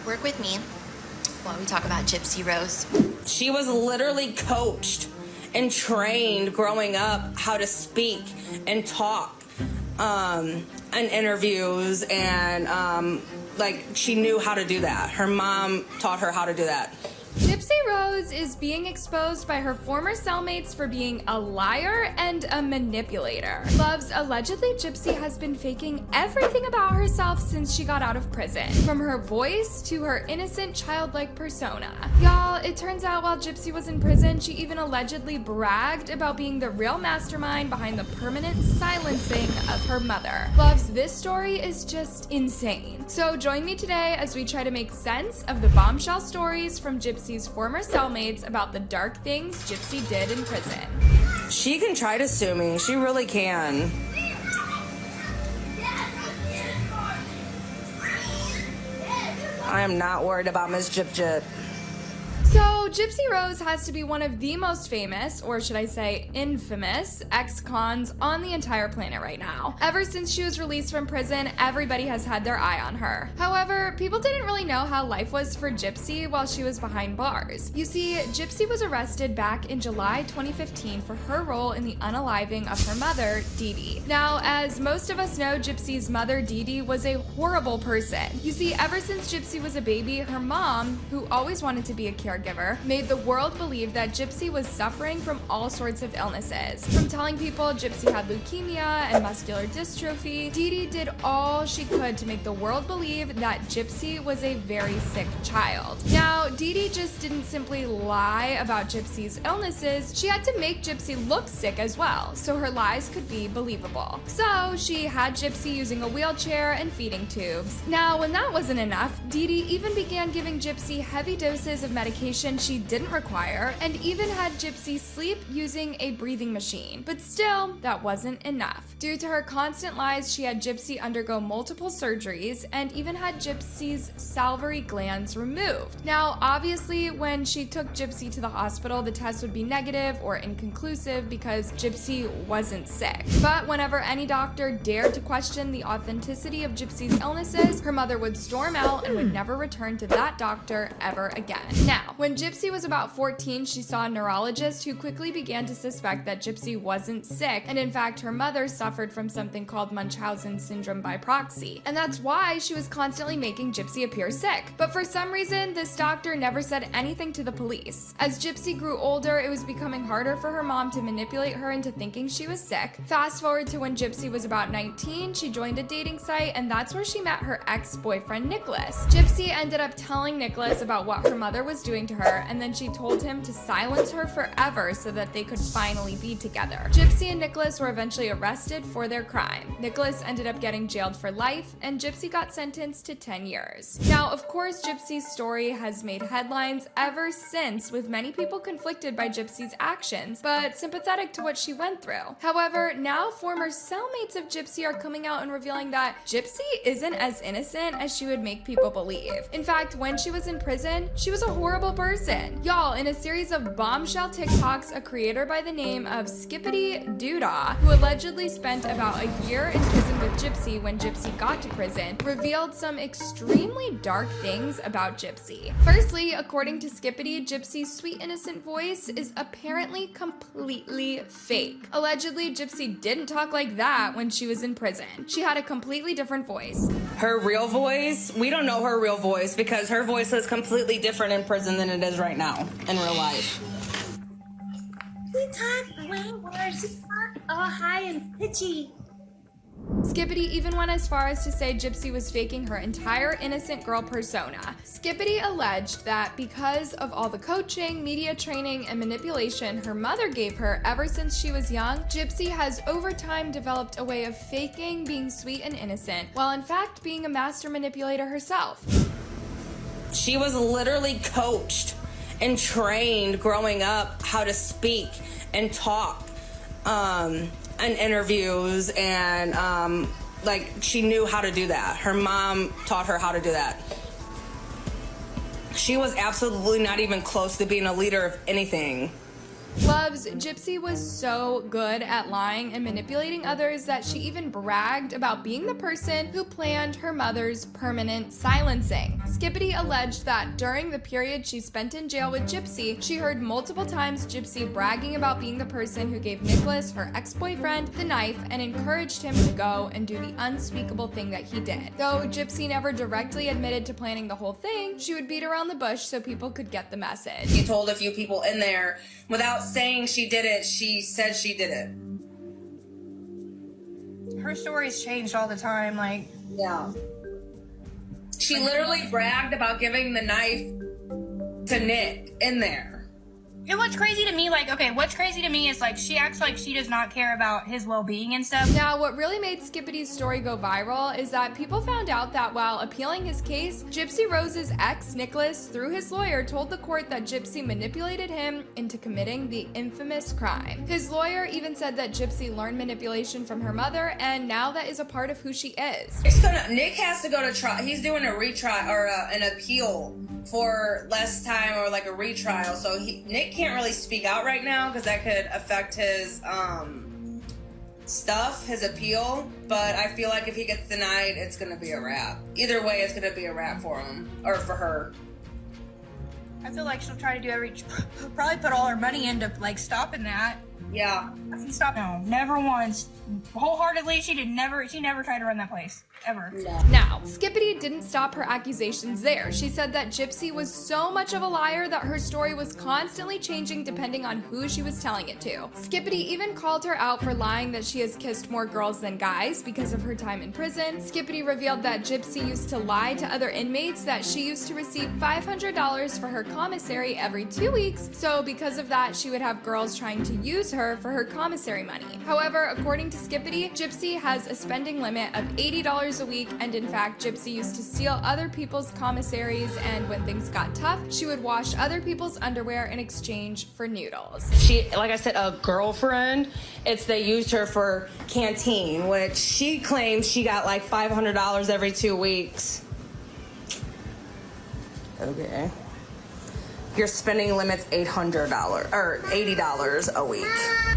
Work with me while we talk about Gypsy Rose. She was literally coached and trained growing up how to speak and talk in interviews, and like she knew how to do that. Her mom taught her how to do that. Gypsy Rose is being exposed by her former cellmates for being a liar and a manipulator. Luvs, allegedly Gypsy has been faking everything about herself since she got out of prison, from her voice to her innocent childlike persona. Y'all, it turns out while Gypsy was in prison, she even allegedly bragged about being the real mastermind behind the permanent silencing of her mother. Luvs, this story is just insane. So join me today as we try to make sense of the bombshell stories from Gypsy's former cellmates about the dark things Gypsy did in prison. She can try to sue me. She really can. I am not worried about Miss Jip Jip. So, Gypsy Rose has to be one of the most famous, or should I say infamous, ex-cons on the entire planet right now. Ever since she was released from prison, everybody has had their eye on her. However, people didn't really know how life was for Gypsy while she was behind bars. You see, Gypsy was arrested back in July 2015 for her role in the unaliving of her mother, Dee Dee. Now, as most of us know, Gypsy's mother, Dee Dee, was a horrible person. You see, ever since Gypsy was a baby, her mom, who always wanted to be a caregiver, made the world believe that Gypsy was suffering from all sorts of illnesses. From telling people Gypsy had leukemia and muscular dystrophy, Dee Dee did all she could to make the world believe that Gypsy was a very sick child. Now, Dee Dee just didn't simply lie about Gypsy's illnesses, she had to make Gypsy look sick as well, so her lies could be believable. So, she had Gypsy using a wheelchair and feeding tubes. Now, when that wasn't enough, Dee Dee even began giving Gypsy heavy doses of medication she didn't require, and even had Gypsy sleep using a breathing machine. But still, that wasn't enough. Due to her constant lies, she had Gypsy undergo multiple surgeries and even had Gypsy's salivary glands removed. Now, obviously, when she took Gypsy to the hospital, the test would be negative or inconclusive because Gypsy wasn't sick. But whenever any doctor dared to question the authenticity of Gypsy's illnesses, her mother would storm out and would never return to that doctor ever again. Now, when Gypsy was about 14, she saw a neurologist who quickly began to suspect that Gypsy wasn't sick, and in fact, her mother suffered from something called Munchausen syndrome by proxy, and that's why she was constantly making Gypsy appear sick. But for some reason, this doctor never said anything to the police. As Gypsy grew older, it was becoming harder for her mom to manipulate her into thinking she was sick. Fast forward to when Gypsy was about 19, she joined a dating site, and that's where she met her ex-boyfriend, Nicholas. Gypsy ended up telling Nicholas about what her mother was doing to her, and then she told him to silence her forever so that they could finally be together. Gypsy and Nicholas were eventually arrested for their crime. Nicholas ended up getting jailed for life, and Gypsy got sentenced to 10 years. Now, of course, Gypsy's story has made headlines ever since, with many people conflicted by Gypsy's actions, but sympathetic to what she went through. However, now former cellmates of Gypsy are coming out and revealing that Gypsy isn't as innocent as she would make people believe. In fact, when she was in prison, she was a horrible person. Y'all, in a series of bombshell TikToks, a creator by the name of Skippity-Doodah, who allegedly spent about a year in prison with Gypsy when Gypsy got to prison, revealed some extremely dark things about Gypsy. Firstly, according to Skippity, Gypsy's sweet innocent voice is apparently completely fake. Allegedly, Gypsy didn't talk like that when she was in prison. She had a completely different voice. Her real voice, we don't know her real voice because her voice is completely different in prison than it is right now in real life. We talk way worse. We talk all high and pitchy. Skippity even went as far as to say Gypsy was faking her entire innocent girl persona. Skippity alleged that because of all the coaching, media training, and manipulation her mother gave her ever since she was young, Gypsy has over time developed a way of faking being sweet and innocent, while in fact being a master manipulator herself. She was literally coached and trained growing up how to speak and talk in interviews, and like she knew how to do that. Her mom taught her how to do that. She was absolutely not even close to being a leader of anything. Luvs, Gypsy was so good at lying and manipulating others that she even bragged about being the person who planned her mother's permanent silencing. Skippity alleged that during the period she spent in jail with Gypsy, she heard multiple times Gypsy bragging about being the person who gave Nicholas, her ex-boyfriend, the knife and encouraged him to go and do the unspeakable thing that he did. Though Gypsy never directly admitted to planning the whole thing, she would beat around the bush so people could get the message. She told a few people in there, without saying she did it, she said she did it. Her story's changed all the time, like... Yeah. She literally bragged about giving the knife to Nick in there. And what's crazy to me, like, okay, what's crazy to me is, like, she acts like she does not care about his well-being and stuff. Now, what really made Skippity's story go viral is that people found out that while appealing his case, Gypsy Rose's ex, Nicholas, through his lawyer, told the court that Gypsy manipulated him into committing the infamous crime. His lawyer even said that Gypsy learned manipulation from her mother, and now that is a part of who she is. Nick has to go to trial. He's doing a retrial or an appeal for less time or like a retrial. So Nick can't really speak out right now because that could affect his his appeal. But I feel like if he gets denied, it's gonna be a wrap. Either way, it's gonna be a wrap for him or for her. I feel like she'll try to do probably put all her money into, like, stopping that. Yeah. If you stop, no, never once. Wholeheartedly, she never tried to run that place. Ever. No. Now, Skippity didn't stop her accusations there. She said that Gypsy was so much of a liar that her story was constantly changing depending on who she was telling it to. Skippity even called her out for lying that she has kissed more girls than guys because of her time in prison. Skippity revealed that Gypsy used to lie to other inmates that she used to receive $500 for her commissary every 2 weeks, so because of that, she would have girls trying to use her for her commissary money. However, according to Skippity, Gypsy has a spending limit of $80 a week, and in fact, Gypsy used to steal other people's commissaries, and when things got tough, she would wash other people's underwear in exchange for noodles. She, like I said, a girlfriend. They used her for canteen, which she claims she got like $500 every 2 weeks. Okay. Your spending limit's $800 or $80 a week.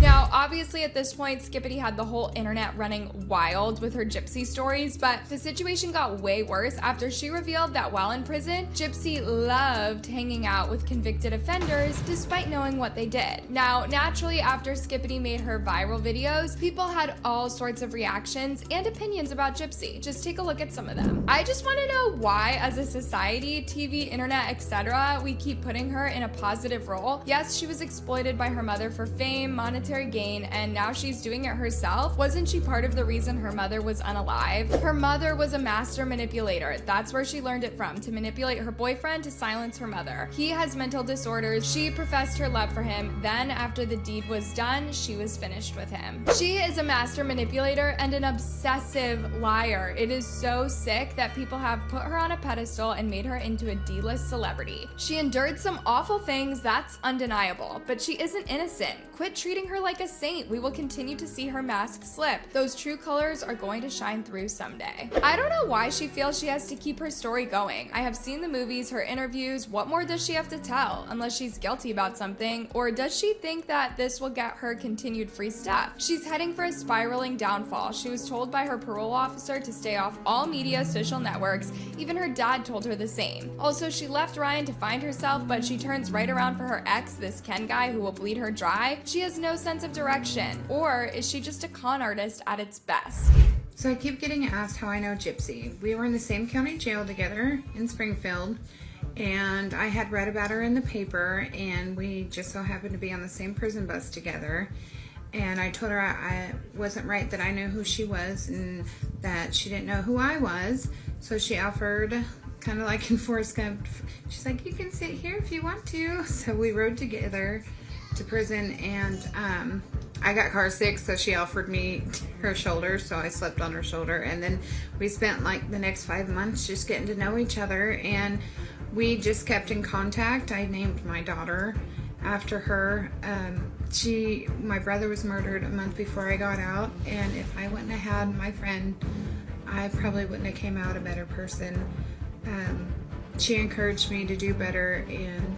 Now, obviously at this point, Skippity had the whole internet running wild with her Gypsy stories, but the situation got way worse after she revealed that while in prison, Gypsy loved hanging out with convicted offenders despite knowing what they did. Now, naturally, after Skippity made her viral videos, people had all sorts of reactions and opinions about Gypsy. Just take a look at some of them. I just want to know why, as a society, TV, internet, etc., we keep putting her in a positive role. Yes, she was exploited by her mother for fame, monetary gain, and now she's doing it herself. Wasn't she part of the reason her mother was unalive? Her mother was a master manipulator. That's where she learned it from, to manipulate her boyfriend to silence her mother. He has mental disorders. She professed her love for him. Then, after the deed was done, she was finished with him. She is a master manipulator and an obsessive liar. It is so sick that people have put her on a pedestal and made her into a D-list celebrity. She endured some awful things, that's undeniable, but she isn't innocent. Quit treating her like a saint. We will continue to see her mask slip. Those true colors are going to shine through someday. I don't know why she feels she has to keep her story going. I have seen the movies, her interviews. What more does she have to tell? Unless she's guilty about something, or does she think that this will get her continued free stuff? She's heading for a spiraling downfall. She was told by her parole officer to stay off all media, social networks. Even her dad told her the same. Also, she left Ryan to find herself, but she turns right around for her ex, this Ken guy who will bleed her dry. She has no sense of direction. Or is she just a con artist at its best? So I keep getting asked how I know Gypsy. We were in the same county jail together in Springfield, and I had read about her in the paper, and we just so happened to be on the same prison bus together. And I told her I wasn't right that I knew who she was and that she didn't know who I was. So she offered, kind of like in Forrest Gump, she's like, you can sit here if you want to. So we rode together to prison, and I got car sick, so she offered me her shoulder, so I slept on her shoulder. And then we spent like the next 5 months just getting to know each other, and we just kept in contact. I named my daughter after her. My brother was murdered a month before I got out, and if I wouldn't have had my friend, I probably wouldn't have came out a better person. She encouraged me to do better, and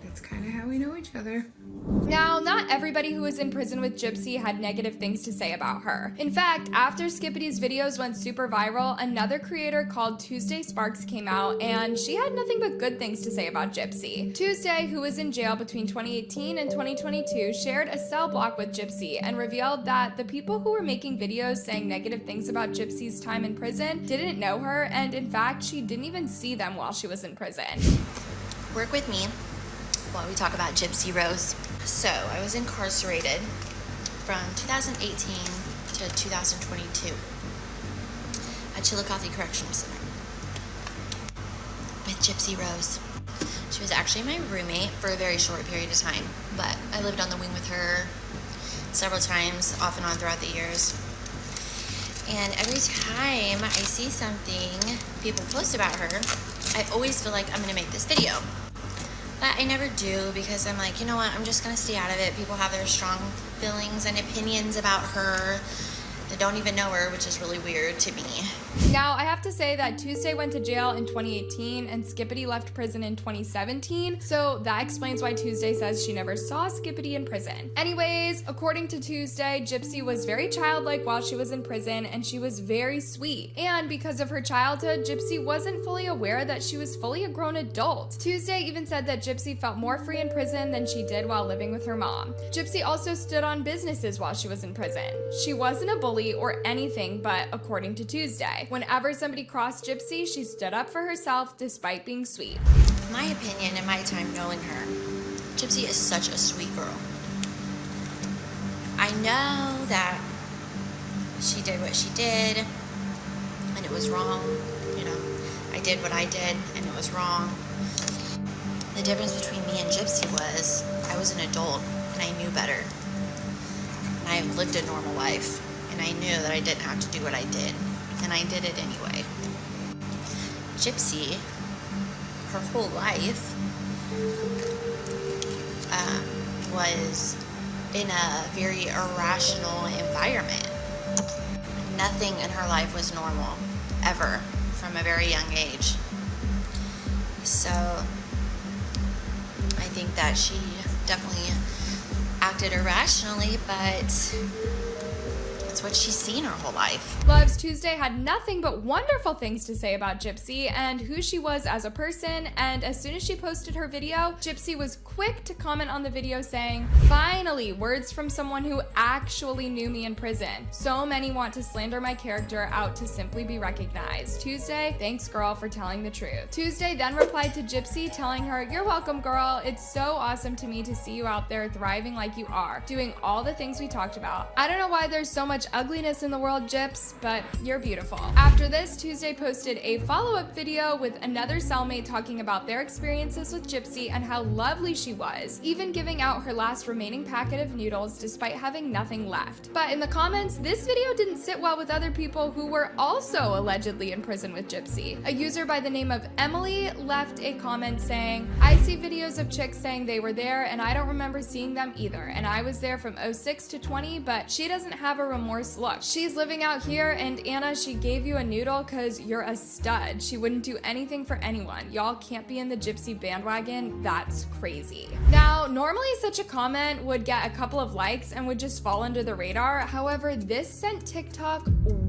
that's kind of how we know each other. Now, not everybody who was in prison with Gypsy had negative things to say about her. In fact, after Skippity's videos went super viral, another creator called Tuesday Sparks came out, and she had nothing but good things to say about Gypsy. Tuesday, who was in jail between 2018 and 2022, shared a cell block with Gypsy and revealed that the people who were making videos saying negative things about Gypsy's time in prison didn't know her, and in fact, she didn't even see them while she was in prison. Work with me while we talk about Gypsy Rose. So, I was incarcerated from 2018 to 2022 at Chillicothe Correctional Center with Gypsy Rose. She was actually my roommate for a very short period of time, but I lived on the wing with her several times, off and on throughout the years. And every time I see something people post about her, I always feel like I'm gonna make this video. But I never do, because I'm like, you know what, I'm just gonna stay out of it. People have their strong feelings and opinions about her that don't even know her, which is really weird to me. Now, I have to say that Tuesday went to jail in 2018 and Skippity left prison in 2017, so that explains why Tuesday says she never saw Skippity in prison. Anyways, according to Tuesday, Gypsy was very childlike while she was in prison, and she was very sweet. And because of her childhood, Gypsy wasn't fully aware that she was fully a grown adult. Tuesday even said that Gypsy felt more free in prison than she did while living with her mom. Gypsy also stood on businesses while she was in prison. She wasn't a bully or anything, but according to Tuesday, whenever somebody crossed Gypsy, she stood up for herself despite being sweet. In my opinion, in my time knowing her, Gypsy is such a sweet girl. I know that she did what she did, and it was wrong. You know, I did what I did, and it was wrong. The difference between me and Gypsy was I was an adult, and I knew better. And I lived a normal life, and I knew that I didn't have to do what I did, and I did it anyway. Gypsy, her whole life, was in a very irrational environment. Nothing in her life was normal, ever, from a very young age. So, I think that she definitely acted irrationally, but it's what she's seen her whole life. Luvs Tuesday had nothing but wonderful things to say about Gypsy and who she was as a person, and as soon as she posted her video, Gypsy was quick to comment on the video saying, "Finally, words from someone who actually knew me in prison. So many want to slander my character out to simply be recognized. Tuesday, thanks girl for telling the truth." Tuesday then replied to Gypsy telling her, "You're welcome girl, it's so awesome to me to see you out there thriving like you are, doing all the things we talked about. I don't know why there's so much ugliness in the world, Gyps, but you're beautiful." After this, Tuesday posted a follow-up video with another cellmate talking about their experiences with Gypsy and how lovely she was, even giving out her last remaining packet of noodles despite having nothing left. But in the comments, this video didn't sit well with other people who were also allegedly in prison with Gypsy. A user by the name of Emily left a comment saying, "I see videos of chicks saying they were there and I don't remember seeing them either, and I was there from 06 to 20, but she doesn't have a remorse look. She's living out here, and Anna, she gave you a noodle cause you're a stud. She wouldn't do anything for anyone. Y'all can't be in the Gypsy bandwagon. That's crazy." Now, normally such a comment would get a couple of likes and would just fall under the radar. However, this sent TikTok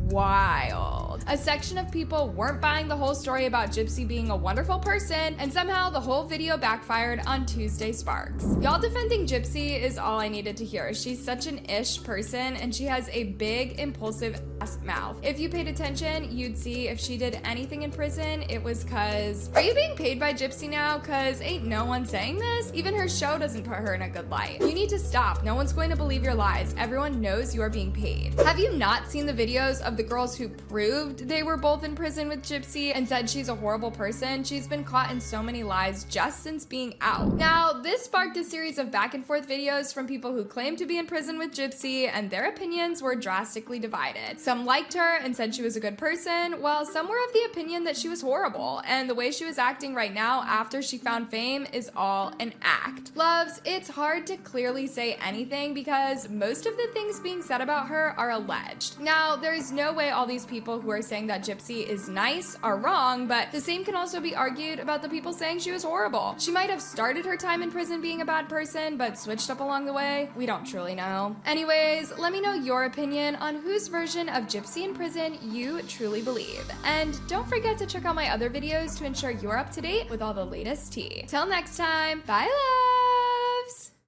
wild. A section of people weren't buying the whole story about Gypsy being a wonderful person, and somehow the whole video backfired on Tuesday Sparks. Y'all defending Gypsy is all I needed to hear. She's such an ish person, and she has a big, impulsive ass mouth. If you paid attention, you'd see if she did anything in prison, it was cause, are you being paid by Gypsy now? Cause ain't no one saying this? Even her show doesn't put her in a good light. You need to stop. No one's going to believe your lies. Everyone knows you are being paid. Have you not seen the videos of the girls who proved they were both in prison with Gypsy and said she's a horrible person? She's been caught in so many lies just since being out. Now, this sparked a series of back and forth videos from people who claim to be in prison with Gypsy, and their opinions were drastically divided. So Some liked her and said she was a good person, while some were of the opinion that she was horrible, and the way she was acting right now after she found fame is all an act. Loves, it's hard to clearly say anything because most of the things being said about her are alleged. Now, there's no way all these people who are saying that Gypsy is nice are wrong, but the same can also be argued about the people saying she was horrible. She might have started her time in prison being a bad person, but switched up along the way. We don't truly know. Anyways, let me know your opinion on whose version of Gypsy in prison you truly believe. And don't forget to check out my other videos to ensure you're up to date with all the latest tea. Till next time, bye love!